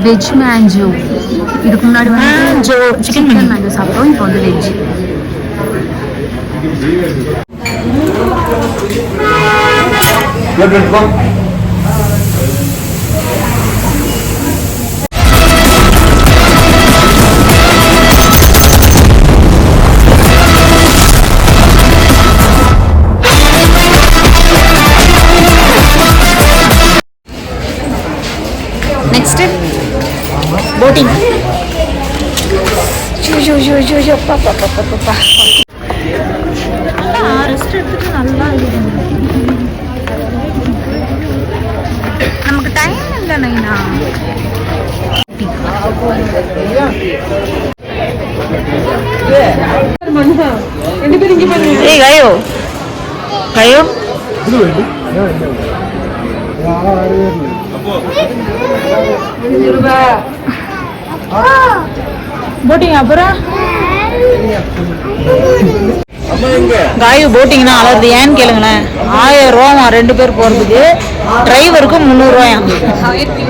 Veg மேஞ்சோ. இதுக்கு முன்னாடி வந்து சிக்கன் மேஞ்சோ சாப்பிட்டோம். இப்போ வந்து வெஜ். Next boating. ரெஸ்ட் எடுத்துட்டு நல்லா நமக்கு டைம் இல்லை நைனா. ஏய் கயோ கயோ போட்டிங். அப்புறம் காயு போட்டிங்னா அலர்து. ஏன்னு கேளுங்களேன், 1000 ரூபா 2 பேர் போகிறதுக்கு. டிரைவருக்கு 300 ரூபாயாம். 1200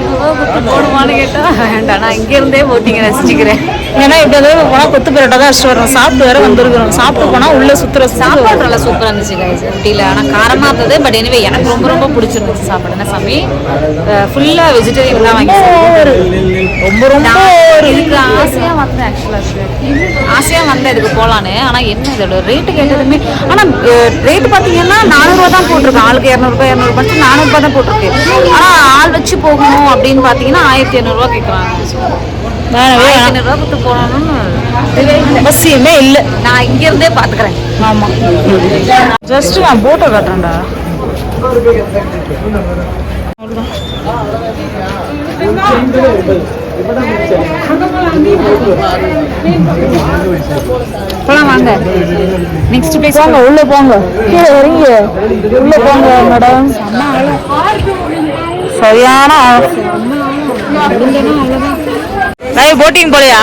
போடுவான்னு கேட்டால் வேண்டாம், நான் இங்கேருந்தே போட்டிங்க ரசிச்சுக்கிறேன். ஏன்னா இப்படி ஏதாவது போனால் கொத்து பரோட்டா தான் அடிச்சுட்டு வரோம். சாப்பிட்டு வேற வந்துருக்குறோம். சாப்பிட்டு போனால் உள்ளே சுற்றுற சாப்பாடு நல்லா சூப்பராக இருந்துச்சு கைஸ். அப்படியில் ஆனால் காரமாக இருந்தது. பட் எனிவே எனக்கு ரொம்ப ரொம்ப பிடிச்சிருந்துச்சு சாப்பாடு. என்ன சாமி, ஃபுல்லாக வெஜிடேரியன் தான் வாங்கி ரொம்ப ரொம்ப இதுக்கு ஆசையாக வந்தேன். ஆசையாக வந்தேன் இதுக்கு போகலான்னு. ஆனால் என்ன இதோட ரேட்டு கேட்டதுமே, ஆனால் ரேட்டு பார்த்தீங்கன்னா 400 ரூபா தான் போட்டிருக்கு. ஆளுக்கு 200 ரூபாய் 200 ரூபாய் 400 ரூபா தான் போட்டிருக்கு. ஆனால் ஆள் வச்சு போகணும் அப்படின்னு பார்த்தீங்கன்னா 1500 ரூபா கேட்குறாங்க. 1500 ரூபா கொடுத்து போகணும்னு அவசியமே இல்லை. நான் இங்கேருந்தே பார்த்துக்கிறேன். ஆமாம், ஜஸ்ட் நான் போட்டோ காட்டுறேன்டா. போலாம் வாங்க. நெக்ஸ்ட் பிளேஸ் போங்க. உள்ள போங்க, கீழே இறங்கி உள்ள போங்க மேடம். சரியான போட்டிங் போலையா?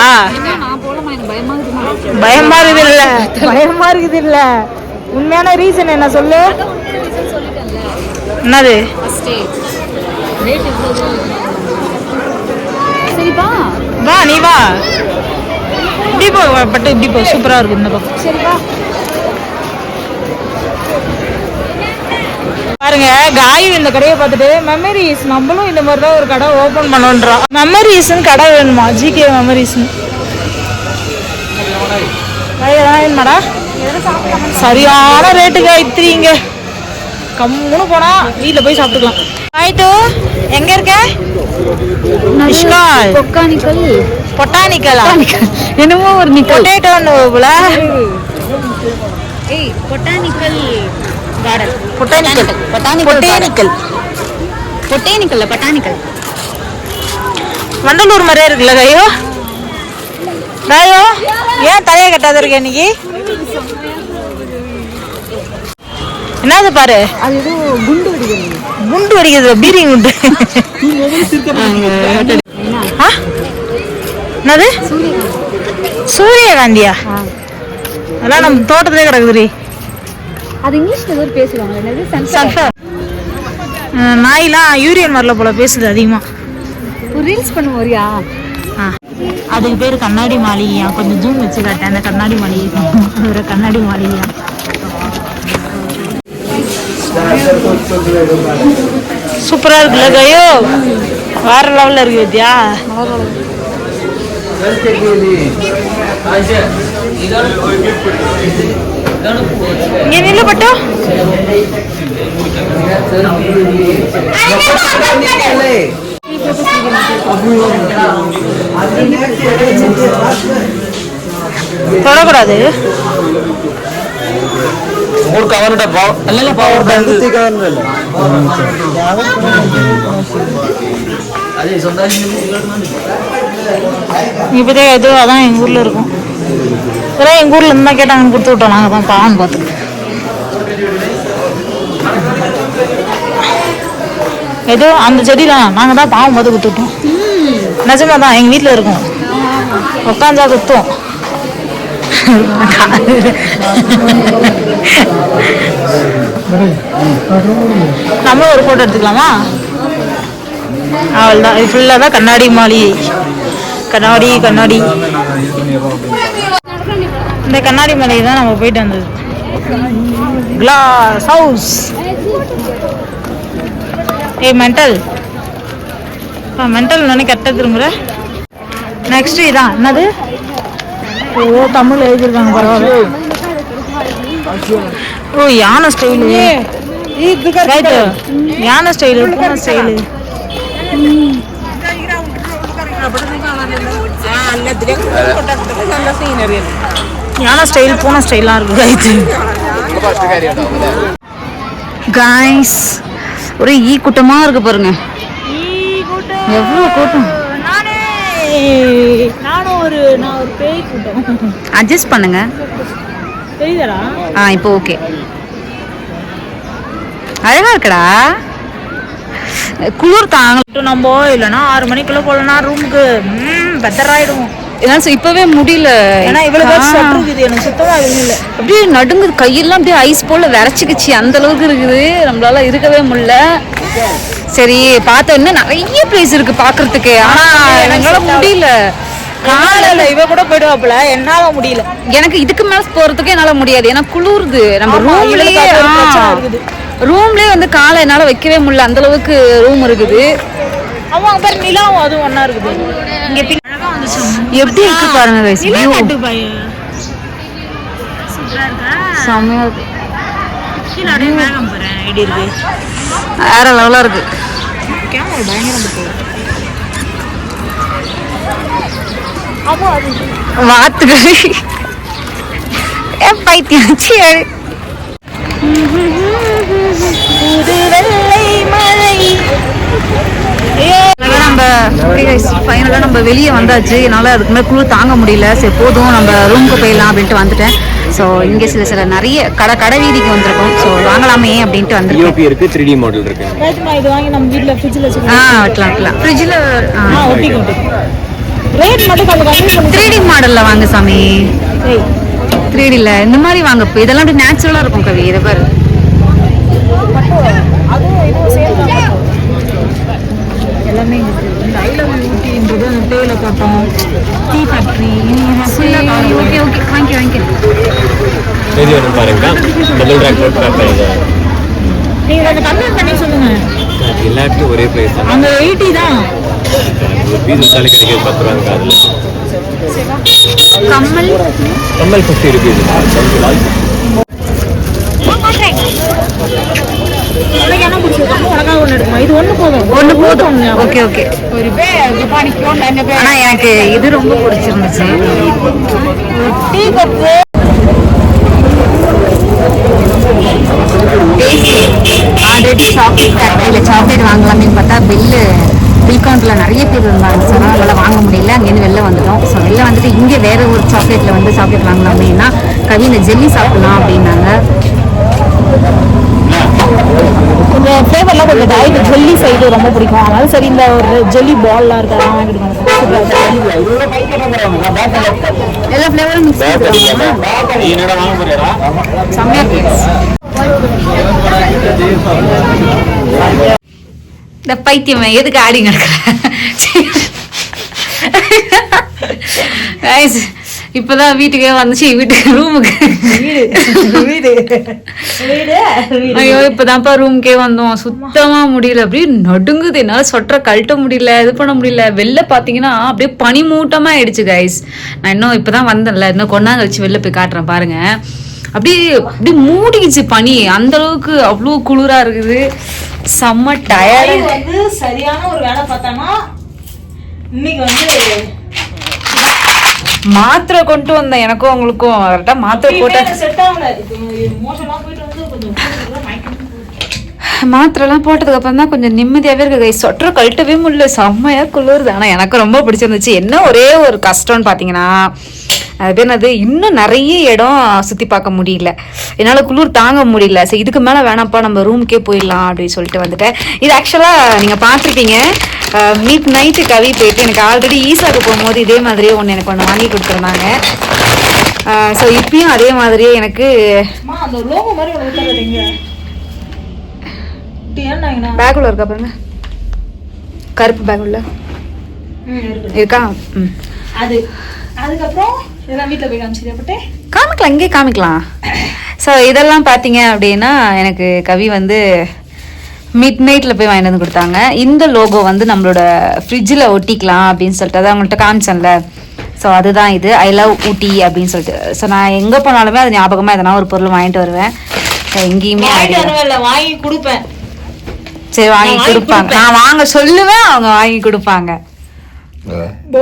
பயமா இருக்குது இல்ல? பயமா இருக்குது இல்ல? உண்மையான ரீசன் என்ன சொல்லு. என்னது? சரிப்பா வா, நீ வா. இப்படி போ, பட்டு இப்படி போ. சூப்பரா இருக்கு இந்த பக்கம். சரிப்பா பாருங்க. காயு இந்த கடையை பார்த்துட்டு மெமரிஸ், நம்மளும் இந்த மாதிரி தான் ஒரு கடை ஓப்பன் பண்ணோன்றோம். மெமரிஸ்ன்னு கடை வேணுமா? ஜிகே மெமரிஸ்ன்னு வேணுமாடா? சரியான ரேட்டுக்கு ஆயிடுறீங்க. கம்முன்னு போனா வீட்டில் போய் சாப்பிட்டுக்கலாம். ஆயிட்டு எங்க இருக்க? பொட்டானிக்கல். பொட்டானிக்கலா? என்னமோ ஒரு பொட்டேட்டோன்னு போல. ஏய், botanical garden. Botanical botanical botanical botanical Vandalur மாதிரியே இருக்குல்ல கையோ? கையோ ஏன் தலையை கட்டாத இருக்க இன்னைக்கு? என்னது பாரு, அது ஏதோ குண்டு வடிக்கிறது. குண்டு வடிக்கிறது? பீரி குண்டு. என்னது? சூரியகாந்தியா? அதெல்லாம் நம்ம தோட்டத்திலே கிடக்குதுரி. அது இங்கிலீஷ்ல ஏதோ பேசுவாங்க. என்னது? சன்ஃப்ளவர். நாயெல்லாம் யூரியன் வரல போல பேசுது அதிகமா. ஒரு ரீல்ஸ் பண்ணுவோரியா? அதுக்கு பேர் கண்ணாடி மாளிகையா. கொஞ்சம் ஜூம் வச்சு காட்டேன். அந்த கண்ணாடி மாளிகை ஒரு கண்ணாடி மாளிகையா. சூப்பரா இருக்குல்ல கையோ? வேற லெவல்ல இருக்கு வித்யா. இங்க நில்லு பட்டோ. தொடக்கூடாது. இப்போதே ஏதோ அதான் எங்கள் ஊரில் இருக்கும். இதெல்லாம் எங்கள் ஊரில் இருந்தால் கேட்டாங்கன்னு கொடுத்து விட்டோம். நாங்கள் தான் பாவம் பார்த்து. ஏதோ அந்த செடிலாம் நாங்கள் தான் பாவம் பார்த்து கொடுத்து விட்டோம். நிஜமாக தான் எங்கள் வீட்டில் இருக்கும். உட்காந்தா குத்தும். நம்மளும் ஒரு ஃபோட்டோ எடுத்துக்கலாமா? அவ்வளோதான். இது ஃபுல்லாக தான் கண்ணாடி மாளிகை. கண்ணாடி கண்ணாடி இந்த கண்ணாடி மாளிகை தான் நம்ம போயிட்டு வந்தது. Glass house. மென்டல் கரெக்டாக திரும்புற. நெக்ஸ்ட் இதான் என்னது? ஓ தமிழ் எழுதிருக்காங்க பரவாயில்ல. ஓ யானை ஸ்டைலு. யானை ஸ்டைலு, பூனை ஸ்டைலு. யானை ஸ்டைல், பூனை ஸ்டைல்லாம் இருக்கு. கைஸ் ஒரே கூட்டமா இருக்கு பாருங்க. எவ்வளவு கூட்டம். நான் ஒரு பேய் கூட்டம். அட்ஜஸ்ட் பண்ணுங்க. தெரியுதா? இப்போ ஓகே. அழகா இருக்கடா. குளிர் தாங்க நம்ம இல்லைன்னா 6 மணிக்குள்ள போலனா ரூமுக்கு பெட்டர் ஆயிடும். இப்பவே முடியல. ஏன்னா இவ்வளவு இருக்குது. எனக்கு சுத்தமா இல்லை. அப்படியே நடுங்குது. கையெல்லாம் அப்படியே ஐஸ் போல விரைச்சிக்கிச்சு. அந்த அளவுக்கு இருக்குது. நம்மளால இருக்கவே முடியல. சரி பார்த்த இன்னும் நிறைய பிளேஸ் இருக்கு பாக்குறதுக்கு. ஆனா என்னால முடியல. காலையில இவ கூட போயிடுவாப்புல. என்னால முடியல. எனக்கு இதுக்கு மேல போறதுக்கு என்னால முடியாது. ஏன்னா குளிருது. நம்ம ரூம்லயே வந்து காலை என்னால வைக்கவே முடியல. அந்த அளவுக்கு ரூம் இருக்குது. அவங்க பேர் நிலாவும் அதுவும் ஒன்னா இருக்குது. இங்க எப்படி இருக்கு பாருங்க. செம்மையா இருக்கு. வேற லெவலா இருக்கு. வாத்துக்கறி பைத்தியாச்சு. நம்ம வெளியே வந்தாச்சு. என்னால் அதுக்கு மேலே குளிர் தாங்க முடியல. சரி போதும் நம்ம ரூமுக்கு போயிடலாம் அப்படின்ட்டு வந்துட்டேன். ஸோ இங்கே சில நிறைய கடை வீதிக்கு வந்திருக்கோம். ஸோ வாங்கலாமே அப்படின்ட்டு வந்துருக்கோம். இருக்கு 3D மாடல் இருக்கு. இது வாங்கி நம்ம வீட்டில் ஃப்ரிட்ஜில் வைக்கலாம். ஃப்ரிட்ஜில் ரேட் மட்டும் கொஞ்சம் 3D மாடலில் வாங்க சாமி. 3Dல இந்த மாதிரி வாங்க. இதெல்லாம் அப்படி நேச்சுரலாக இருக்கும் கவி. இதை பாரு. எல்லாமே இந்த ஐலண்ட் ஊட்டின்றது அந்த தேயிலை தோட்டம், டீ ஃபேக்ட்ரி. ஓகே வாங்கிக்க. நீங்க கொஞ்சம் கம்மி பண்ணி சொல்லுங்க. எல்லாத்துக்கும் ஒரே பிரைஸ் தான். அந்த 80 தான். ஒரு பீஸ் வச்சாலே கிடைக்குது 10 ரூபாய்க்கு. அதுல கம்மல் 50 ரூபீஸ். ஒண்ணு போதும். ஓகே ஆனா எனக்கு இது ரொம்ப பிடிச்சிருந்துச்சு. டீ கப்பு ஆல்ரெடி சாக்லேட் வாங்கலாமே பார்த்தா பில் கவுண்டரில் நிறைய பேர் இருந்தாங்க. ஸோ அதனால் வாங்க முடியல. அங்கேருந்து வெளில வந்துட்டோம். ஸோ வெளில வந்துட்டு இங்கே வேற ஒரு சாக்லேட்டில் வந்து சாக்லேட் வாங்கலாம் அப்படின்னா கவி இந்த ஜெல்லி சாப்பிடலாம் அப்படின்னாங்க. கொஞ்சம் ஃப்ளேவர்லாம் கொஞ்சம் டாய்க்கு ஜெல்லி சைடு ரொம்ப பிடிக்கும். அதனால சரி இந்த ஒரு ஜெல்லி பால்லாம் இருக்கு அதெல்லாம் வாங்கிட்டு எல்லா ஃப்ளேவரும் மிக்ஸ் செம்மையா இருக்கு. இந்த பைத்தியம் எதுக்கு ஆடி நடக்கிற? இப்பதான் வீட்டுக்கே வந்துச்சு. வீட்டுக்கு ரூமுக்கு ஐயோ இப்பதான்ப்பா ரூமுக்கே வந்தோம். சுத்தமா முடியல. அப்படியே நடுங்குது. என்னால சொட்டரை கழட்ட முடியல. இது பண்ண முடியல. வெளில பாத்தீங்கன்னா அப்படியே பனி மூட்டமா ஆயிடுச்சு கைஸ். நான் இன்னும் இப்பதான் வந்தேன்ல. இன்னும் கொண்டாந்து வச்சு வெளில போய் காட்டுறேன் பாருங்க. அப்படியே மூடிக்குச்சு பனி. அந்த அளவுக்கு அவ்வளோ குளிரா இருக்குது. செம்ம டயர்டு. வந்து சரியான ஒரு வேலை பார்த்தானா இன்னைக்கு வந்து மாத்திரை கொண்டு வந்தேன். எனக்கும் உங்களுக்கும் கரெக்டா மாத்திரை போட்ட மாத்திரைலாம் போட்டதுக்கு அப்புறம் தான் கொஞ்சம் நிம்மதியாவே இருக்கு கை. சொட்டரை கழட்டவே முடியல. செம்மையா குளிருது. ஆனா எனக்கு ரொம்ப பிடிச்சிருந்துச்சு. என்ன ஒரே ஒரு கஷ்டம்னு பாத்தீங்கன்னா அது என்னது, இன்னும் நிறைய இடம் சுற்றி பார்க்க முடியல. என்னால் குளிர் தாங்க முடியல. சரி இதுக்கு மேலே வேணாம்ப்பா நம்ம ரூமுக்கே போயிடலாம் அப்படின்னு சொல்லிட்டு வந்துட்டேன். இது ஆக்சுவலாக நீங்கள் பார்த்துருப்பீங்க. மிட் நைட்டு கவி போயிட்டு எனக்கு ஆல்ரெடி ஈசாக்கு போகும்போது இதே மாதிரியே எனக்கு ஒன்று வாங்கி கொடுத்துருந்தாங்க. ஸோ இப்பயும் அதே மாதிரியே எனக்கு பேக்குள்ள இருக்கா பாருங்க. கருப்பு பேக் உள்ள இருக்கா? அதுக்கப்புறம் இதெல்லாம் வீட்டில் போய் காமிச்சிட்டு காமிக்கலாம், இங்கே காமிக்கலாம். ஸோ இதெல்லாம் பார்த்தீங்க அப்படின்னா எனக்கு கவி வந்து மிட் நைட்டில் போய் வாங்கிட்டு வந்து கொடுத்தாங்க. இந்த லோகோ வந்து நம்மளோட ஃப்ரிட்ஜில் ஒட்டிக்கலாம் அப்படின்னு சொல்லிட்டு அதான் அவங்கள்ட்ட காமிச்சேன்ல. ஸோ அதுதான் இது, ஐ லவ் ஊட்டி அப்படின்னு சொல்லிட்டு. ஸோ நான் எங்கே போனாலுமே அது ஞாபகமாக எதனா ஒரு பொருள் வாங்கிட்டு வருவேன். எங்கேயுமே வாங்கி கொடுப்பேன். சரி வாங்கி கொடுப்பாங்க, நான் வாங்க சொல்லுவேன், அவங்க வாங்கி கொடுப்பாங்க.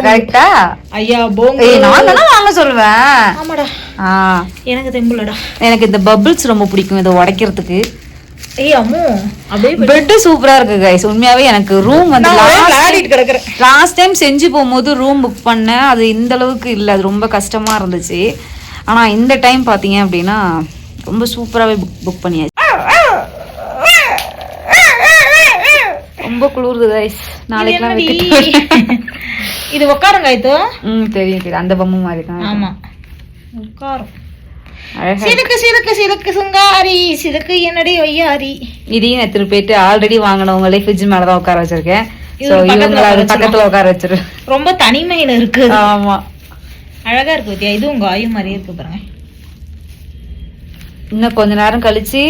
கரெக்டா? ஐயா நான் தானே வாங்க சொல்லுவேன். ஆமாடா, எனக்கு தெம்புலடா. எனக்கு இந்த பபிள்ஸ் ரொம்ப பிடிக்கும், இதை உடைக்கிறதுக்கு. பெட் சூப்பரா இருக்கு கைஸ். உண்மையாவே எனக்கு ரூம் வந்து லாஸ்ட் டைம் செஞ்சு போகும்போது ரூம் புக் பண்ணேன், அது இந்த அளவுக்கு இல்லை, அது ரொம்ப கஷ்டமா இருந்துச்சு. ஆனா இந்த டைம் பாத்தீங்க அப்படின்னா ரொம்ப சூப்பராகவே புக் பண்ணியாச்சு. ரொம்ப குளிருது கைஸ், நாளைக்கெல்லாம் இது உட்காருங்க. இது தெரியும், அந்த பொம்மை மாதிரி தான். ஆமா, உட்காரும். சிலுக்கு சிலுக்கு சிலுக்கு சுங்காரி சிலுக்கு என்னடி ஒய்யாரி. இதையும் எடுத்துட்டு போயிட்டு ஆல்ரெடி வாங்கினவங்களே ஃப்ரிட்ஜ் மேலதான் உட்கார வச்சிருக்கேன். பக்கத்துல உட்கார வச்சிரு. ரொம்ப தனிமையில இருக்கு. ஆமா, அழகா இருக்கு பத்தியா. இது உங்க ஆயு மாதிரியே இருக்கு பாருங்க. இன்னும் கொஞ்ச நேரம் கழிச்சு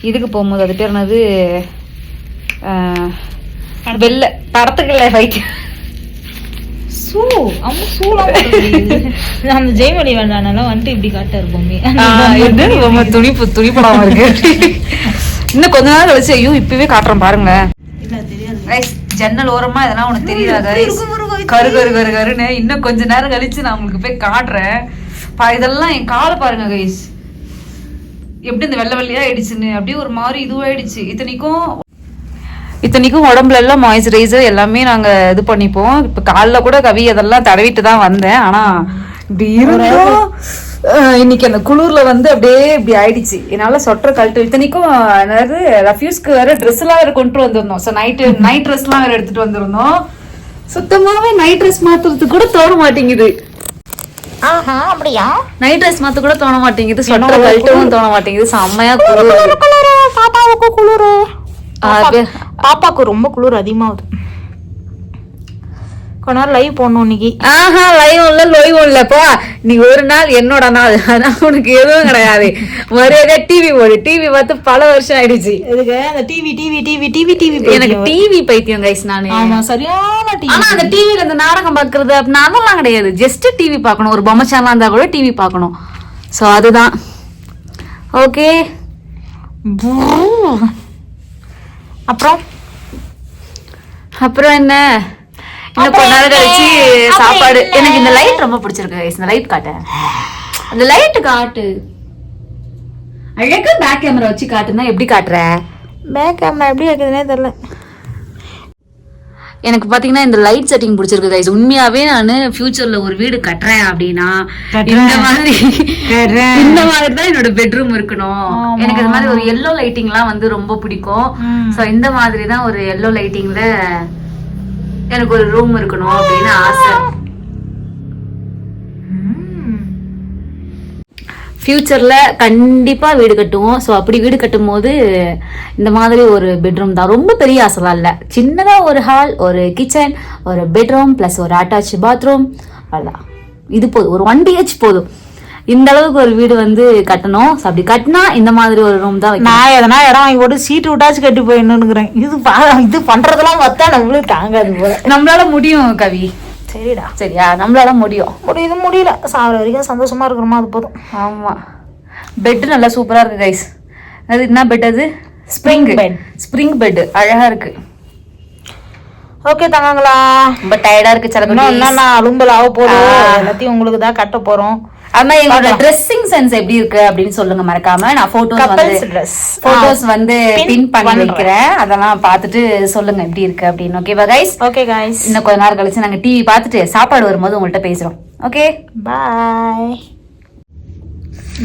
இதுக்கு போகும்போது அது பேர் என்னது, வெள்ள படத்துக்குள்ள ஃபைட். அந்த ஜெயமணி வேண்டாம் வந்துட்டு இப்படி காட்ட இருப்போமே, துணி படாம இருக்கு. இன்னும் கொஞ்ச நேரம் கழிச்சு ஐயோ இப்பவே காட்டுறேன் பாருங்க. ஜன்னல் ஓரமா இதெல்லாம் உனக்கு தெரியாத கரு கரு கரு கருன்னு. இன்னும் கொஞ்ச நேரம் கழிச்சு நான் உங்களுக்கு போய் காட்டுறேன். இதெல்லாம் என் காலை பாருங்க கைஸ், எப்படி இந்த வெள்ளை வெள்ளையா ஆயிடுச்சுன்னு. அப்படியே ஒரு மாதிரி இதுவாயிடுச்சு. இத்தனைக்கும் உடம்புல எல்லாம் மாய்ஸ்சரைசர் எல்லாமே நாங்க இது பண்ணிப்போம். இப்ப காலைல கூட கவி அதெல்லாம் தடவிட்டு தான் வந்தேன். ஆனா இப்படி இருந்தோம். இன்னைக்கு அந்த குளிர்ல வந்து அப்படியே இப்படி ஆயிடுச்சு. என்னால சொட்டர் கழட்டு. இத்தனைக்கும் அதாவது ரஃப்யூஸ்க்கு வேற ட்ரெஸ் எல்லாம் வேற கொண்டு வந்திருந்தோம். ஸோ நைட் ட்ரெஸ் எல்லாம் வேற எடுத்துட்டு வந்திருந்தோம். சுத்தமாவே நைட் ட்ரெஸ் மாத்துறதுக்கு கூட தோண மாட்டேங்குது. அப்படியா? நைட் ட்ரெஸ் மாத்த கூட தோண மாட்டேங்குது, சொட்டர் கழட்டவும் தோண மாட்டேங்குது. செம்மையா குளிர். பாப்பாவுக்கு குளிர், பாப்பாக்கு ரொம்ப குளிர் அதிகமாகுது. கொஞ்ச நேரம் லைவ் போடணும் இன்னைக்கு. லைவ் இல்ல லொய்வ் இல்லப்பா. நீ ஒரு நாள் என்னோட நாள், அதான் உனக்கு எதுவும் கிடையாது. மரியாதை டிவி போடு. டிவி பார்த்து பல வருஷம் ஆயிடுச்சு. எனக்கு டிவி பைத்தியம் கைஸ். நானு சரியான டிவி. ஆனா அந்த டிவில இந்த நாடகம் பாக்குறது அப்படின்னா அதெல்லாம் கிடையாது. ஜஸ்ட் டிவி பார்க்கணும், ஒரு பொம்மை சேனலா இருந்தா கூட டிவி பார்க்கணும். சோ அதுதான். ஓகே, அப்புறம் என்ன, இன்னும் கொஞ்ச நேரம் கழிச்சு சாப்பாடு. எனக்கு இந்த லைட் ரொம்ப பிடிச்சிருக்கு. இந்த லைட் காட்டு, அந்த லைட் காட்டு. அழகா பேக் கேமரா வச்சு காட்டுனா எப்படி காட்டுற? பேக் கேமரா எப்படி வைக்கிறதுனே தெரியல. எனக்கு பாத்தீங்கன்னா இந்த லைட் செட்டிங் பிடிச்சிருக்கு கைஸ். உண்மையாவே நான் ஃபியூச்சர்ல ஒரு வீடு கட்டுறேன் அப்படின்னா இந்த மாதிரி தான் என்னோட பெட்ரூம் இருக்கணும். எனக்கு இந்த மாதிரி ஒரு எல்லோ லைட்டிங் எல்லாம் வந்து ரொம்ப பிடிக்கும். சோ இந்த மாதிரி தான் ஒரு எல்லோ லைட்டிங்ல எனக்கு ஒரு ரூம் இருக்கணும் அப்படின்னு ஆசை. ஃபியூச்சர்ல கண்டிப்பா வீடு கட்டுவோம். ஸோ அப்படி வீடு கட்டும் போது இந்த மாதிரி ஒரு பெட்ரூம் தான். ரொம்ப பெரிய ஆசைலாம் இல்லை, சின்னதா ஒரு ஹால், ஒரு கிச்சன், ஒரு பெட்ரூம் பிளஸ் ஒரு அட்டாச் பாத்ரூம், அவ்வளோதான். இது போதும், ஒரு 1 BH போதும். இந்த அளவுக்கு ஒரு வீடு வந்து கட்டணும். அப்படி கட்டினா இந்த மாதிரி ஒரு ரூம் தான். நான் எதனா இடம் வாங்கி போட்டு சீட்டு விட்டாச்சு கட்டி போயிடணுங்கிறேன். இது பண்றதெல்லாம் பார்த்தா நம்மளுக்கு தாங்காது போல. நம்மளால முடியும் கவி. சரிடா, சரியா, நம்மளால முடியும். முடியல, சாகிற வரைக்கும் சந்தோஷமா இருக்கிறோமா, அது போதும். ஆமா, பெட் நல்லா சூப்பரா இருக்கு கைஸ். அது என்ன பெட்? அது ஸ்ப்ரிங் பெட், அழகா இருக்கு. ஓகே தங்கங்களா, ரொம்ப டயர்டா இருக்கு. என்னன்னா அலும்பல் ஆக போறோம். எல்லாத்தையும் உங்களுக்கு தான் கட்ட போறோம். ஆமா, எங்களோட ட்ரெஸ்ஸிங் சென்ஸ் எப்படி இருக்கு அப்படின்னு சொல்லுங்க மறக்காம. நான் போட்டோஸ் வந்து பின் பண்ணி வைக்கிறேன். அதெல்லாம் பார்த்துட்டு சொல்லுங்க எப்படி இருக்கு அப்படின்னு. ஓகேவா கைஸ்? ஓகே கைஸ், இன்னும் கொஞ்ச நேரம் கழிச்சு நாங்க டிவி பார்த்துட்டு சாப்பாடு வரும்போது உங்கள்கிட்ட பேசுறோம். ஓகே, பாய்.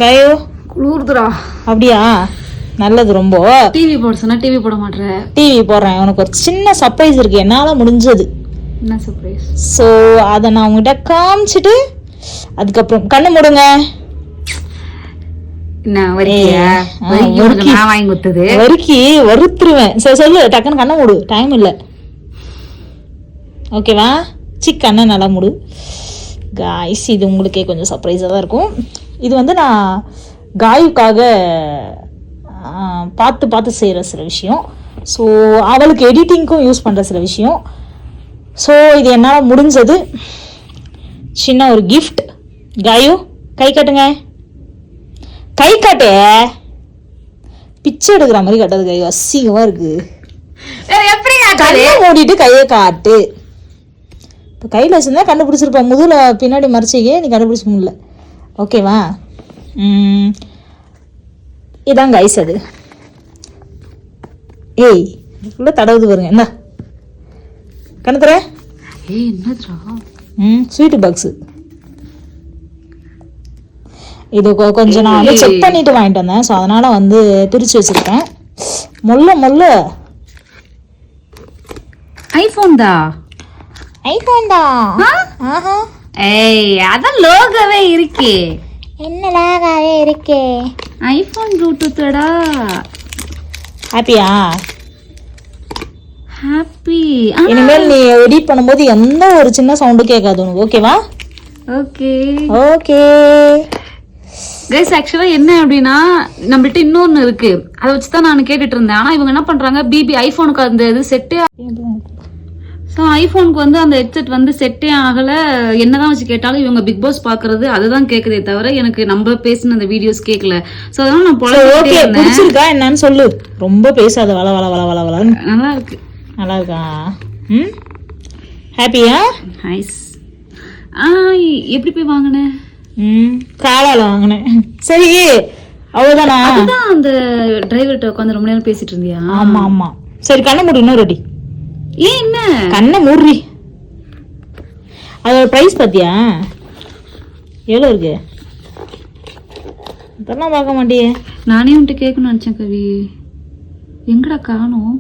பயோ குளிர்துரா. அப்படியா? நல்லது. ரொம்ப டிவி போட சொன்னா டிவி போட மாட்டேன். டிவி போடுறேன். உனக்கு ஒரு சின்ன சர்ப்ரைஸ் இருக்கு, என்னால முடிஞ்சது. என்ன சர்ப்ரைஸ்? ஸோ அதை நான் உங்ககிட்ட காமிச்சிட்டு அதுக்கப்புறம் கண்ணு மூடுங்க. வாங்கி கொடுத்தது வறுக்கி வறுத்துருவேன். சரி சொல்லு, டக்குன்னு கண்ணை மூடு, டைம் இல்லை. ஓகேவா? கண்ணை நல்லா மூடு காய்ஸ். இது உங்களுக்கே கொஞ்சம் சர்ப்ரைஸாக தான் இருக்கும். இது வந்து நான் காயுக்காக பார்த்து செய்கிற சில விஷயம். ஸோ அவளுக்கு எடிட்டிங்க்கும் யூஸ் பண்ணுற சில விஷயம். ஸோ இது என்னால் முடிஞ்சது சின்ன ஒரு கிஃப்ட். காயு கை காட்டுங்க, கை காட்டு. பிச்சை எடுக்கிற மாதிரி காட்டாது காயு, அசிங்கமாக இருக்குது. கையை மூடிட்டு கையை காட்டு. இப்போ கையில் வச்சுருந்தா கண்டுபிடிச்சிருப்பேன், முதுகில் பின்னாடி மறைச்சிக்கே நீ கண்டுபிடிச்சிக்க முடியல. ஓகேவா? இதான் கைஸ் அது. ஏய் இதுக்குள்ளே தடவுது பாருங்க. என்ன கணத்துற? ஏய் என்னதுடா? Sweet box. இது கொஞ்சம் நான் வந்து செக் பண்ணிட்டு வாங்கிட்டு வந்தேன். ஸோ அதனால் வந்து பிரித்து வச்சுருக்கேன். மொல்ல ஐஃபோன் தான். ஆஹா. ஏய் அதான் லோகோவே இருக்கே. என்ன லாகாவே இருக்கே? ஐஃபோன் ப்ளூடூத்தடா. ஹாப்பியா? ஹாப்பி. இனிமேல் நீ எடிட் பண்ணும்போது எந்த ஒரு சின்ன சவுண்டும் கேட்காது உனக்கு. ஓகேவா? ஓகே கைஸ், ஆக்சுவலா என்ன அப்படின்னா நம்மள்ட்ட இன்னொன்னு இருக்கு, அதை வச்சுதான் நான் கேட்டுட்டு இருந்தேன். ஆனா இவங்க என்ன பண்றாங்க, ஐபோனுக்கு அந்த இது செட்டே, ஸோ ஐபோனுக்கு வந்து அந்த ஹெட்செட் வந்து செட்டே ஆகல. என்னதான் வச்சு கேட்டாலும் இவங்க பிக் பாஸ் பாக்குறது அதுதான் கேக்குதே தவிர எனக்கு நம்ம பேசின அந்த வீடியோஸ் கேட்கல. ஸோ அதனால நான் பிடிச்சிருக்கா என்னன்னு சொல்லு. ரொம்ப பேசாத. வள வள வள வள வள. நல்லா இருக்கு. நல்லா இருக்கா? ஹாப்பியா? நைஸ். எப்படி போய் வாங்கினேன்? காலால வாங்கினேன். சரி அவ்வளவுதானா? அதுதான் அந்த டிரைவர்கிட்ட உட்காந்து ரொம்ப நேரம் பேசிட்டு இருந்தியா? ஆமா. சரி கண்ணை மூடி. இன்னும் ரெடி. ஏன் என்ன கண்ணை மூடி. அதோட பிரைஸ் பாத்தியா எவ்வளவு இருக்கு? இதெல்லாம் பார்க்க மாட்டியே. நானே உன்கிட்ட கேட்கணும்னு நினைச்சேன் கவி. எங்கடா காணோம்?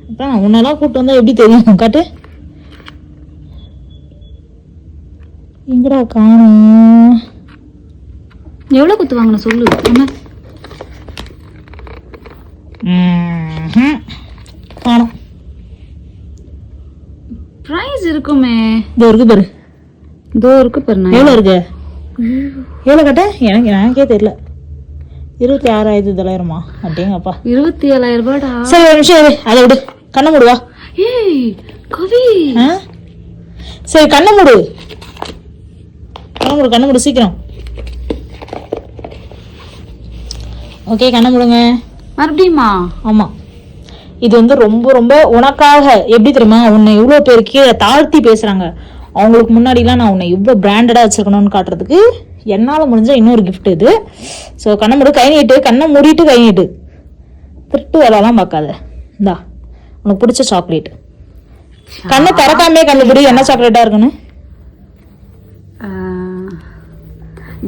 அதான் உன்னெல்லாம் கூப்பிட்டு வந்தா எப்படி தெரியும்? காட்டு. எங்கடா காணோம்? எவ்வளவு குத்து வாங்கணும் சொல்லு. என்ன காணோம். பிரைஸ் இருக்குமே. இதோ இருக்கு பாரு. எவ்வளவு இருக்கு? எவ்வளவு கட்ட? எனக்கே தெரியல. 26,900 அப்படிங்கப்பா. 27,000 ரூபாடா. சரி ஒரு நிமிஷம் இரு, அதை விடு. கண்ணை மூடுவா. ஏய் கவி. சரி கண்ணை மூடு சீக்கிரம். ஓகே கண்ணை மூடுங்க. மறுபடியுமா? ஆமா. இது வந்து ரொம்ப ரொம்ப உனக்காக. எப்படி தெரியுமா, உன்னை இவ்வளோ பேர் கீழே தாழ்த்தி பேசுறாங்க. அவங்களுக்கு முன்னாடிலாம் நான் உன்னை இவ்வளோ பிராண்டடாக வச்சுருக்கணும்னு காட்டுறதுக்கு என்னால் முடிஞ்ச இன்னொரு கிஃப்ட் இது. ஸோ கண்ணை மூடு, கை நீட்டு. கண்ணை மூடிட்டு கை நீட்டு. திருட்டு வேலைலாம் பார்க்காத. இந்தா உனக்கு பிடிச்ச சாக்லேட். கண்ணை திறக்காமே கண்டுபிடி என்ன சாக்லேட்டாக இருக்குன்னு.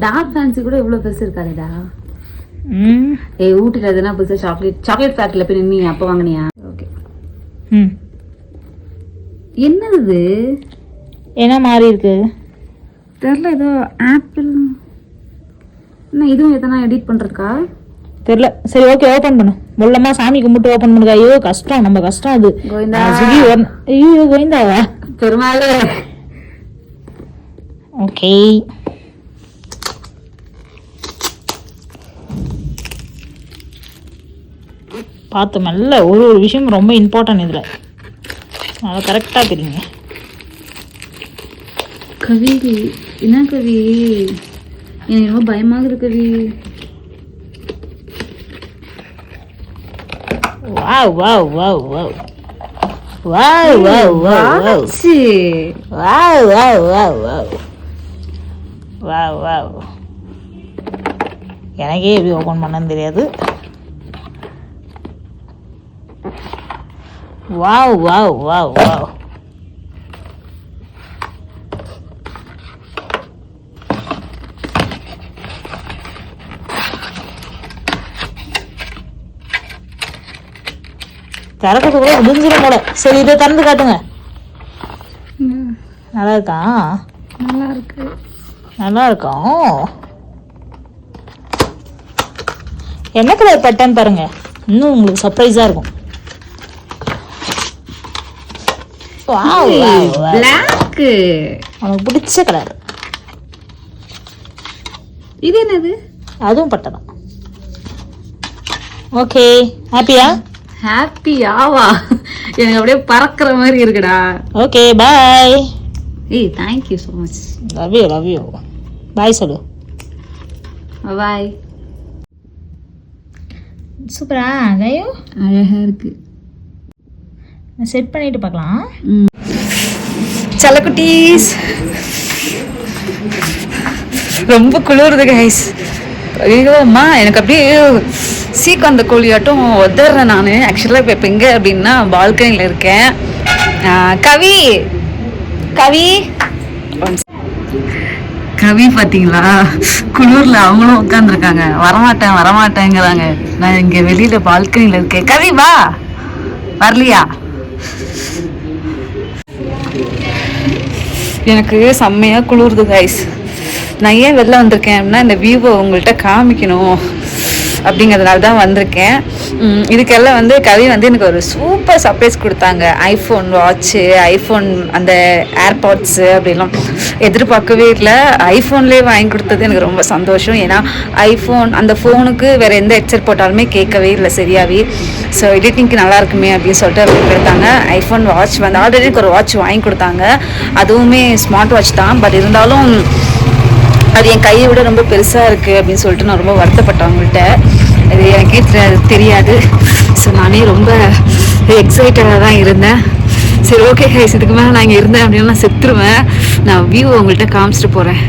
டார்க் ஃபேன்சி கூட இவ்வளோ பெருசு இருக்காதுடா. ஏய் ஊட்டில எதுனா புதுசா சாக்லேட் ஃபேக்டரியில போய் நீ அப்போ வாங்கினியா? ஓகே. என்னது என்ன மாறி இருக்கு தெரியல. ஏதோ ஆப்பிள். என்ன இதுவும் எதனா எடிட் பண்றதுக்கா தெரியல. சரி ஓகே ஓபன் பண்ணு. மொல்லமா சாமி கும்பிட்டு ஓபன் பண்ணுங்க. ஐயோ கஷ்டம், நம்ம கஷ்டம் அது. ஐயோ கோவிந்தாவா? பெருமாளே. ஓகே பார்த்து மெல்ல. ஒரு விஷயம் ரொம்ப இம்பார்ட்டன்ட் இதில். அதை கரெக்டாக தெரியுங்க. கவி என்ன கவி, எனக்கு ரொம்ப பயமாகுது Kavi. Wow wow wow wow wow wow wow wow wow wow wow wow wow. எனக்கே எப்படி ஓப்பன் பண்ணன்னு தெரியாது. Wow wow wow wow. திறக்கிறது கூட முடிஞ்சிடும் போல. சரி இதை திறந்து காட்டுங்க. நல்லா இருக்கா? நல்லா இருக்கு. நல்லா இருக்கும். என்ன கலர் பட்டன் பாருங்க, இன்னும் உங்களுக்கு சர்ப்ரைஸா இருக்கும். பிளாக். உனக்கு பிடிச்ச கலர். இது என்னது? அதுவும் பட்டை தான். ஓகே, ஹாப்பியா? ஹாப்பியாவா? எனக்கு அப்படியே பறக்கிற மாதிரி இருக்குடா. Okay, bye. ஏய், thank you so much. Love you. Bye சொல்லு. பாய். சூப்பரா கயோ? அழகா இருக்கு. செட் பண்ணிட்டு பார்க்கலாம். சலக்குட்டீஸ், ரொம்ப குளிருது கைஸ். ஐயோ அம்மா, எனக்கு அப்படியே சீக்காந்த கோழியாட்டம் உதறேன் நான். ஆக்சுவலாக இப்போ எங்கே அப்படின்னா பால்கனியில் இருக்கேன். கவி பார்த்தீங்களா, குளிரில் அவங்களும் உட்காந்துருக்காங்க. வரமாட்டேங்கிறாங்க. நான் இங்கே வெளியில் பால்கனியில் இருக்கேன். கவி வா. வரலையா? எனக்கு செம்மையாக குளிருது கைஸ். நான் ஏன் வெளில வந்திருக்கேன் அப்படின்னா இந்த வியூவை உங்கள்கிட்ட காமிக்கணும் அப்படிங்கிறதுனால தான் வந்திருக்கேன். இதுக்கெல்லாம் வந்து கவி வந்து எனக்கு ஒரு சூப்பர் சர்ப்ரைஸ் கொடுத்தாங்க. ஐஃபோன் வாட்ச்சு, ஐஃபோன் அந்த ஏர்பாட்ஸு அப்படிலாம் எதிர்பார்க்கவே இல்லை. ஐஃபோன்லேயே வாங்கி கொடுத்தது எனக்கு ரொம்ப சந்தோஷம். ஏன்னா ஐஃபோன் அந்த ஃபோனுக்கு வேறு எந்த ஹெட்செட் போட்டாலுமே கேட்கவே இல்லை சரியாகவே. ஸோ எடிட்டிங்க்கு நல்லா இருக்குமே அப்படின்னு சொல்லிட்டு எடுத்தாங்க. ஐஃபோன் வாட்ச் வந்து ஆல்ரெடி எனக்கு ஒரு வாட்ச் வாங்கி கொடுத்தாங்க. அதுவுமே ஸ்மார்ட் வாட்ச் தான். பட் இருந்தாலும் அது என் கையை விட ரொம்ப பெருசாக இருக்குது அப்படின்னு சொல்லிட்டு நான் ரொம்ப வருத்தப்பட்டேன் அவங்கள்ட்ட. அது எனக்கே தெரியாது. ஸோ நானே ரொம்ப எக்ஸைட்டடாக தான் இருந்தேன். சரி ஓகே கைஸ், இதுக்கு மேலே நான் இங்கே இருந்தேன் அப்படின்னா நான் செத்துருவேன். நான் வியூ உங்கள்கிட்ட காமிச்சிட்டு போகிறேன்.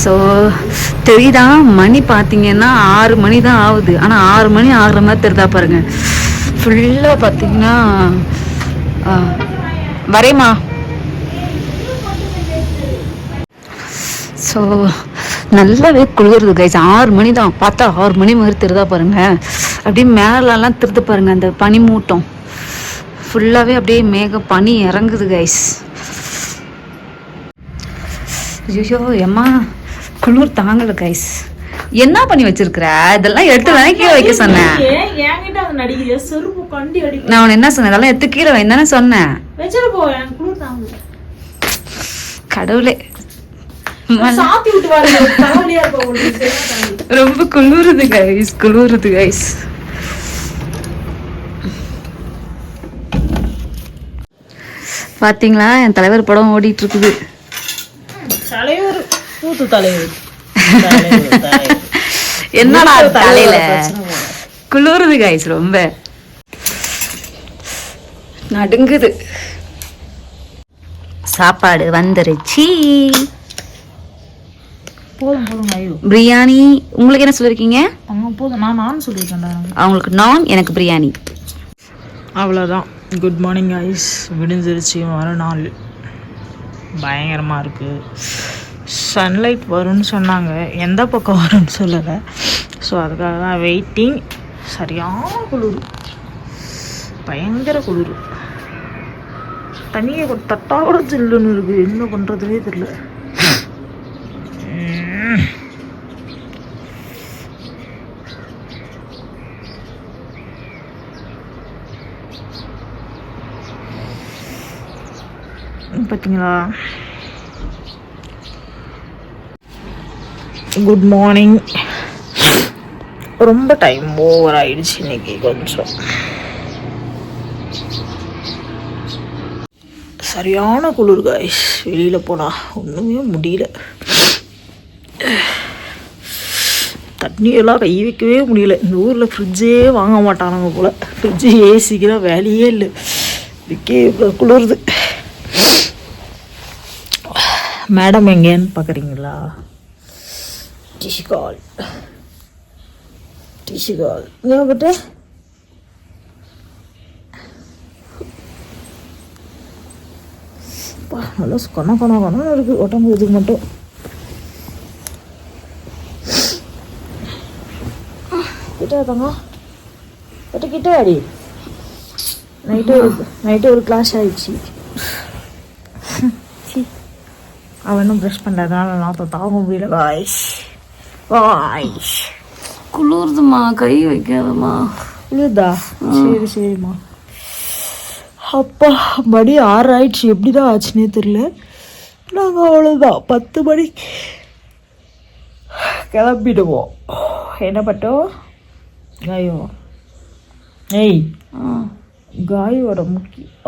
ஸோ தெரியுதா, மணி பார்த்தீங்கன்னா 6 மணி தான் ஆகுது. ஆனால் 6 மணி ஆகிற மாதிரி தெரிதா பாருங்க. ஃபுல்லாக பார்த்தீங்கன்னா வரேம்மா. ஸோ நல்லாவே குளிருது கைஸ். 6 மணி தான், பார்த்தா 6 மணி மாதிரி தெரிதா பாருங்க. அப்படியே மேலெல்லாம் தெரிது பாருங்க. அந்த பனி மூட்டம் ஃபுல்லாகவே அப்படியே பனி இறங்குது கைஸ். ஐயோ எம்மா, குளிர் தாங்கல கைஸ். என்ன பண்ணி வச்சிருக்கிற? இதெல்லாம் எடுத்து தானே கீழே வைக்க சொன்னேன். நான் உன்னை என்ன சொன்னேன்? இதெல்லாம் எடுத்து கீழே வைன்னு தானே சொன்னேன். கடவுளே, ரொம்ப குளிருது கைஸ். பாத்தீங்களா, என் தலைவர் படம் ஓடிட்டு இருக்குது. என்னடா தலையில குளிருது கைஸ், ரொம்ப நடுங்குது. சாப்பாடு வந்துருச்சு. பிரியாணி. உங்களுக்கு என்ன சொல்லிருக்கீங்க? அவங்களுக்கு நான், எனக்கு பிரியாணி. அவ்வளோதான். Good morning guys. விடிஞ்சிருச்சு. மறுநாள் பயங்கரமாக இருக்குது. சன்லைட் வரும்னு சொன்னாங்க, எந்த பக்கம் வரும்னு சொல்லலை. ஸோ அதுக்காக தான் வெயிட்டிங். சரியான குளிர், பயங்கர குளிர். தண்ணியை தட்டாவோட சில்லுன்னு இருக்குது. என்ன பண்ணுறதுனே தெரியல. பார்த்தீங்களா? Good morning. ரொம்ப டைம் ஓவர் ஆயிடுச்சு இன்னைக்கு கொஞ்சம். சரியான குளிர் கைஸ். வெளியில் போனால் ஒன்றுமே முடியல. தண்ணியெல்லாம் கை வைக்கவே முடியல. இந்த ஊரில் ஃப்ரிட்ஜே வாங்க மாட்டானுங்க போல். ஃப்ரிட்ஜு ஏசிக்கெல்லாம் வேலையே இல்லை. இதுக்கே இவ்வளோ குளிருது. மேடம் எங்கேன்னு பார்க்குறீங்களா? டிஷுகால் இங்கே வந்துட்டு நல்லா கொணம் இருக்குது உடம்பு. இதுக்கு மட்டும் கிட்ட தாங்க கிட்ட அடி. நைட்டு ஒரு கிளாஸ் ஆயிடுச்சு. அவனும் ப்ரஷ் பண்ணுறதுனால நான் தாங்க முடியல காய்ஸ். குளிருதுமா, கை வைக்காதம்மா. குளிருதா? சரிம்மா. அப்பா மணி 6 ஆயிடுச்சு, எப்படி தான் ஆச்சுன்னே தெரியல. நாங்கள் அவ்வளோதான் 10 மணிக்கு கிளம்பிடுவோம். என்ன பட்டோம் காயோ? ஏய் காயோட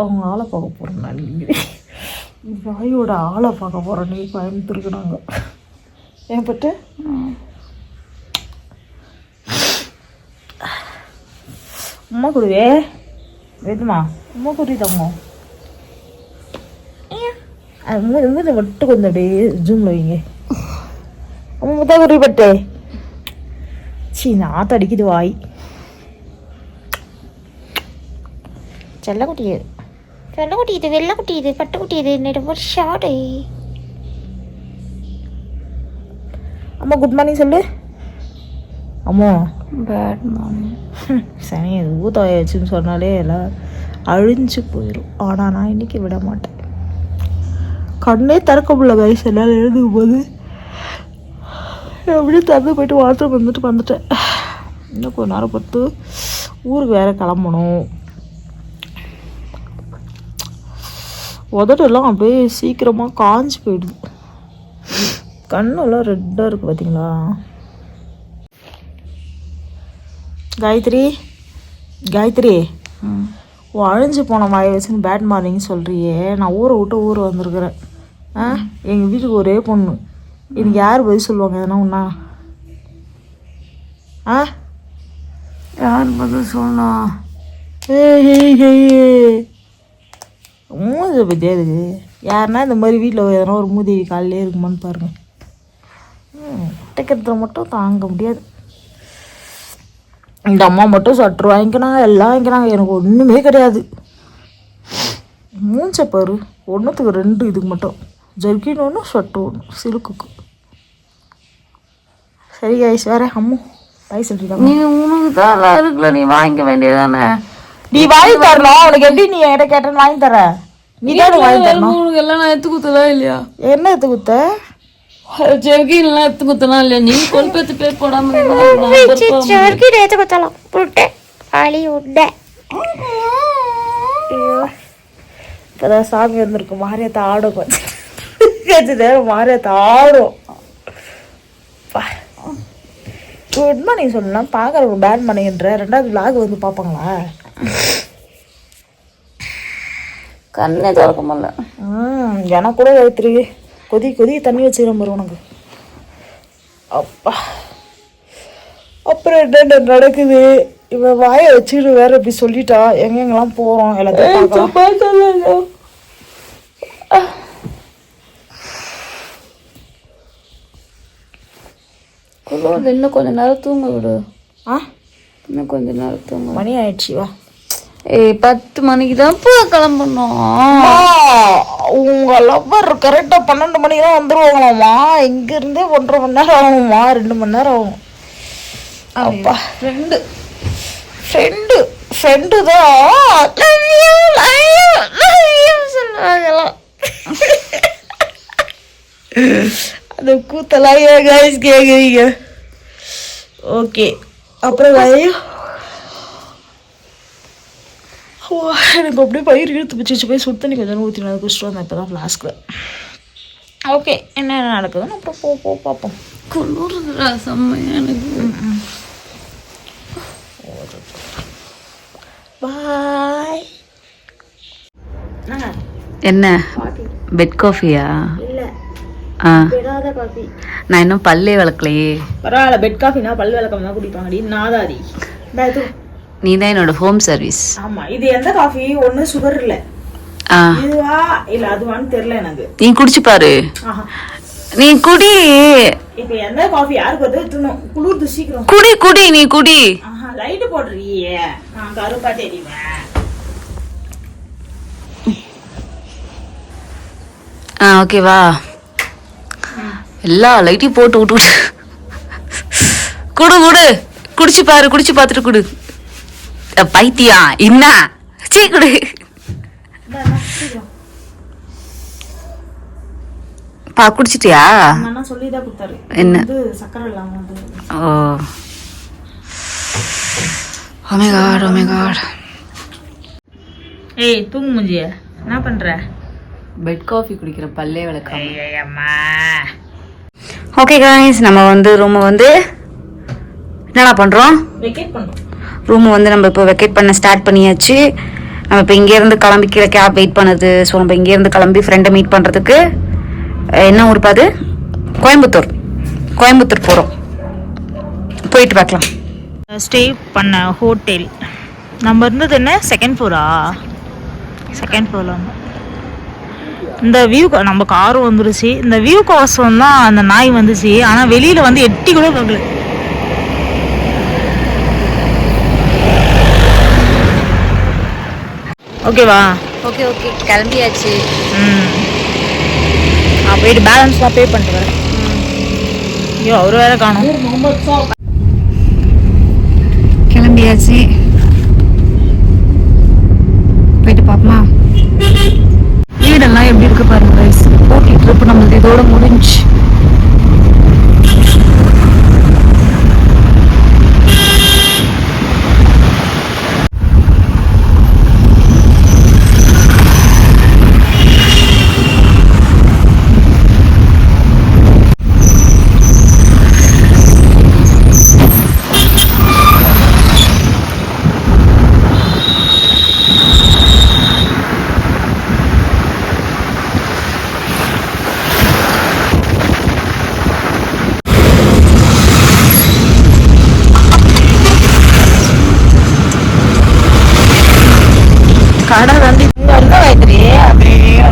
அவங்க ஆளை பார்க்க போகிறோம். நான் காயோட ஆளை பார்க்க போகிறோம். நீ கோயம்புத்தூருக்கு நாங்கள் ஏன் பட்டு அம்மா குருவே வேதுமா அம்மா குறி தங்க அது மூணு மட்டும் கொஞ்சம் அப்படியே ஜூமில் வைங்க. அம்மா தான் குறி பட்டே சீ நாற்று அடிக்குது வாய். செல்லக்குட்டி இது வெள்ளைக்குட்டி இது பட்டுக்குட்டி இது என்னோட ஒரு ஷார்டு. அம்மா குட் மார்னிங் சொல்லு. அம்மா பேட் மார்னிங். சனி ஊத்தாய வச்சுன்னு சொன்னாலே எல்லாம் அழிஞ்சு போயிடும். ஆனால் நான் இன்னைக்கு விட மாட்டேன். கண்ணே திறக்க முடியல வயசு எல்லாம் எழுதுக்கும் போது எப்படியும் திறந்து போயிட்டு வாட்டர் வந்துட்டேன். இன்னும் கொஞ்ச நேரம் பொறுத்து ஊருக்கு வேற கிளம்பணும். உதட்டெல்லாம் அப்படியே சீக்கிரமாக காஞ்சி போயிடுது. கண்ணெல்லாம் ரெட்டாக இருக்குது பார்த்தீங்களா? காயத்ரி அழிஞ்சு போன வாயை வச்சுன்னு பேட் மார்னிங் சொல்கிறியே. நான் ஊரை விட்டு ஊர் வந்திருக்கிறேன். எங்கள் வீட்டுக்கு ஒரே பொண்ணு. எனக்கு யார் பதில் சொல்லுவாங்க எதனா ஒன்றா? யார் பதில் சொல்லணும்? மூதை பற்றியா இதுக்கு? யாருன்னா இந்த மாதிரி வீட்டில் எதனா ஒரு மூதேவி காலையிலே இருக்குமான்னு பாருங்கள். தைக்கிறதுல மட்டும் தாங்க முடியாது. இந்த அம்மா மட்டும் ஸ்வெட்ரு வாங்கிக்கிறாங்க, எல்லாம் வாங்கிக்கிறாங்க. எனக்கு ஒன்றுமே கிடையாது. மூஞ்ச பாரு, ஒன்றுத்துக்கு 2 இதுக்கு மட்டும் ஜர்க்கின் ஒன்று ஸ்வெட்ரு ஒன்று சிலுக்குக்கு. சரி கைஸ் வேற அம்மு பாய் சொல்லிட்டாங்க. நீ உனக்கு தான் இருக்குல்ல, நீ வாங்கிக்க வேண்டியதானே. நீ வாங்கி தரணும். அவனுக்கு எப்படி நீ என்கிட்ட கேட்டேன்னு வாங்கி தர? நீ தான் வாங்கி தரணும். உனக்கு எல்லாம் நான் எடுத்து குத்தலாம் இல்லையா? என்ன எடுத்து குத்த? ஜர்கின்லாம் எடுத்து குத்தலாம் இல்லையா? நீ கொல்பத்து பேர் போடாம ஜர்கின் எடுத்து குத்தலாம் போட்டேன் பாலி உண்டை. இப்போதான் சாமி வந்திருக்கு. மாரியாத்த ஆடும் கொஞ்சம் நேரம். மாரியாத்த ஆடும். குட் மார்னிங் சொல்லலாம். பார்க்குறவங்க பேட் மார்னிங்ன்ற 2வது விளாக் வந்து பார்ப்பாங்களா? கண்ணே திறக்க முடியல. எனக்கு கூட வைத்திரி கொதி தண்ணி வச்சுக்கிறேன் பாரு உனக்கு. அப்பா அப்புறம் என்ன நடக்குது? இவன் வாயை வச்சுக்கிட்டு வேற இப்படி சொல்லிட்டா. எங்கெங்கெல்லாம் போகிறோம் எல்லாத்தையும் இன்னும் கொஞ்ச நேரம் தூங்க விடு. இன்னும் கொஞ்ச நேரம் தூங்க. மணி ஆயிடுச்சு வா. 10 மணிக்கு தான் கிளம்பணும். உங்க லவ்வர் கரெக்டாக 12 மணிக்கு தான் வந்துருவாங்களாம்மா. இங்கேருந்தே 1.5 மணி நேரம் ஆகும்மா. 2 மணி நேரம் ஆகும். அப்பா ஃப்ரெண்டு தான் சொல்லுவாங்கலாம். அந்த கூத்தெல்லாம் ஏன் கைஸ் கேட்குறீங்க? ஓகே அப்புறம் எனக்கு அப்படியே பயிர் இழுத்து பிடிச்சி போய் சுடு தண்ணி கொஞ்சம் ஊற்றினா குடிச்சிட்டு வந்தேன் இப்போ தான் ஃப்ளாஸ்கில். ஓகே என்ன நடக்குதுன்னு அப்புறம் போ பார்ப்போம். குளிர்றா செம்மையா எனக்கு. பாய். என்ன பெட் காஃபியா? இல்லை காஃபி. நான் இன்னும் பல்லே விளக்கலையே. பரவாயில்ல, பெட் காஃபினா பல் விளக்கம் தான் குடிப்பாங்கடி. நாதாரி நீ தான் என்னோட ஹோம் சர்வீஸ். ஆமா. இது எந்த காஃபி? ஒண்ணு சுகர் இல்ல. இதுவா இல்ல அதுவான்னு தெரியல எனக்கு. நீ குடிச்சு பாரு. நீ குடி. இப்போ எந்த காஃபி யாருக்கு வந்து எடுத்துணும்? குளிர்து சீக்கிரம். குடி நீ குடி. லைட் போடுறியே. நான் கருப்பா தெரியுவேன். ஓகேவா? எல்லா லைட்டையும் போட்டு விட்டு குடு குடிச்சு பார்த்துட்டு குடு. பைத்தியா என்ன சீ குடு. குடிச்சிட்டியா? என்ன? Oh my God. ஏய் தூங்கு மூஞ்சிய என்ன பண்ற? பெட் காஃபி குடிக்கிற பல்லே விளக்கம். ஐயம்மா. ஓகே காய்ஸ், நம்ம வந்து ரூமை வந்து என்னடா பண்ணுறோம்? வெக்கேட் பண்றோம். ரூமை வந்து நம்ம இப்போ வெக்கேட் பண்ண ஸ்டார்ட் பண்ணியாச்சு. நம்ம இப்போ இங்கேருந்து கிளம்பிக்கிற கேப் வெயிட் பண்ணுது. ஸோ நம்ம இங்கேருந்து கிளம்பி ஃப்ரெண்டை மீட் பண்ணுறதுக்கு என்ன ஊர் பாது? கோயம்புத்தூர் போகிறோம். போயிட்டு பார்க்கலாம். ஸ்டே பண்ண ஹோட்டல் நம்ம இருந்தது என்ன செகண்ட் ஃப்ளோரா? செகண்ட் ஃப்ளோரில் இந்த வியூ நம்ம காரும் வந்துருச்சு. இந்த வியூ கோசம் தான் அந்த நாய் வந்துச்சு. ஆனால் வெளியில் வந்து எட்டி கூட பார்க்கல. ஓகேவா? ஓகே ஓகே, கிளம்பியாச்சு. நான் போயிட்டு பேலன்ஸ்லாம் பே பண்ணிட்டு வரேன். ஐயோ அவர் வேற காணும். கிளம்பியாச்சு, போயிட்டு பார்ப்போமா? வீடெல்லாம் எப்படி இருக்கு பாருங்க கைஸ். ஓகே, ட்ரிப் நம்மளுக்கு இதோட முடிஞ்சு. கடை வந்து இங்கே இருக்க வைத்திரி அப்படியே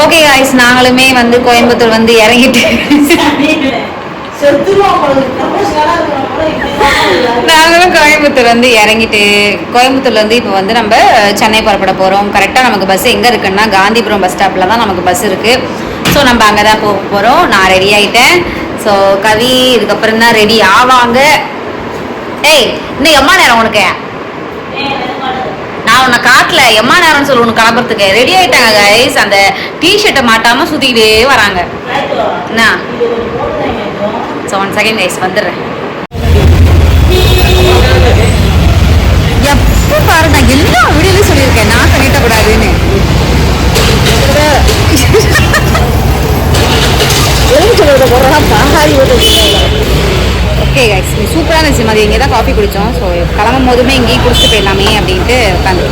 ஓகே காய்ஸ், நாங்களுமே வந்து கோயம்புத்தூர் வந்து இறங்கிட்டு நாங்களும் கோயம்புத்தூர் வந்து இறங்கிட்டு கோயம்புத்தூர்லேருந்து இப்போ வந்து நம்ம சென்னை புறப்பட போகிறோம். கரெக்டாக நமக்கு பஸ் எங்கே இருக்குன்னா காந்திபுரம் பஸ் ஸ்டாப்பில் தான் நமக்கு பஸ் இருக்குது. ஸோ நம்ம அங்கே தான் போக போகிறோம். நான் ரெடி ஆகிட்டேன். ஸோ கவி இதுக்கப்புறம் தான் ரெடி ஆவாங்க. ஏய், இன்னும் எம்மா நேரம் உனக்கு? நான் உன்னை காட்டல, எம்மா நேரம்னு சொல்லி உனக்கு கிளம்புறதுக்கு ரெடி ஆகிட்டாங்க கைஸ். அந்த டிஷர்ட்டை மாட்டாமல் சுற்றிக்கிட்டே வராங்க. என்ன? ஸோ 1 செகண்ட் கைஸ், வந்துடுறேன். எப்போ பாரு, நான் எல்லா வீடியோலையும் சொல்லியிருக்கேன் நான் நீட்டக்கூடாதுன்னு. ஓகே கைஸ், சூப்பராக இருந்துச்சு. மதியம் இங்கே தான் காஃபி குடித்தோம். ஸோ கிளம்பும் போதுமே இங்கேயும் குடிச்சிட்டு போயிடலாமே அப்படின்ட்டு உட்காந்து